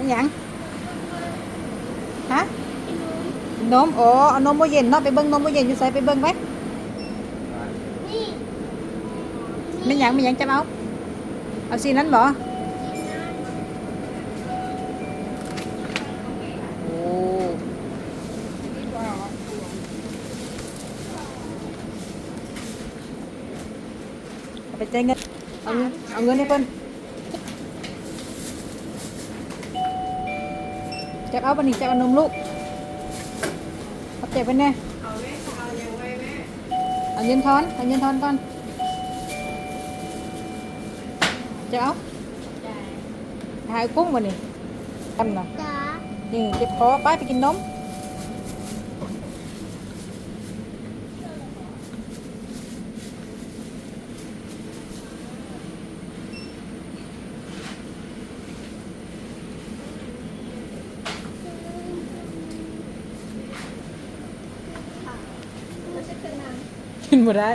นี่หยังฮะนมโอ้เอานมโมเย็นเนาะไปเบิ่งนมโมเย็นอยู่ไสไปเบิ่งไว้ไม่หยังไม่หยังจะเอาสีนั้นบ่โอ้เอาไปจ่ายเงินเอาเงินให้เพิ่นจับเอาปะนี่จับเอานมลูกเอาเจ็บไปแน่เอาเงินทอนก่อนจับเอาหายกุ้งปะนี่ทำเนาะจ๋านี่เจ็บคอไปกินนมกินหมดได้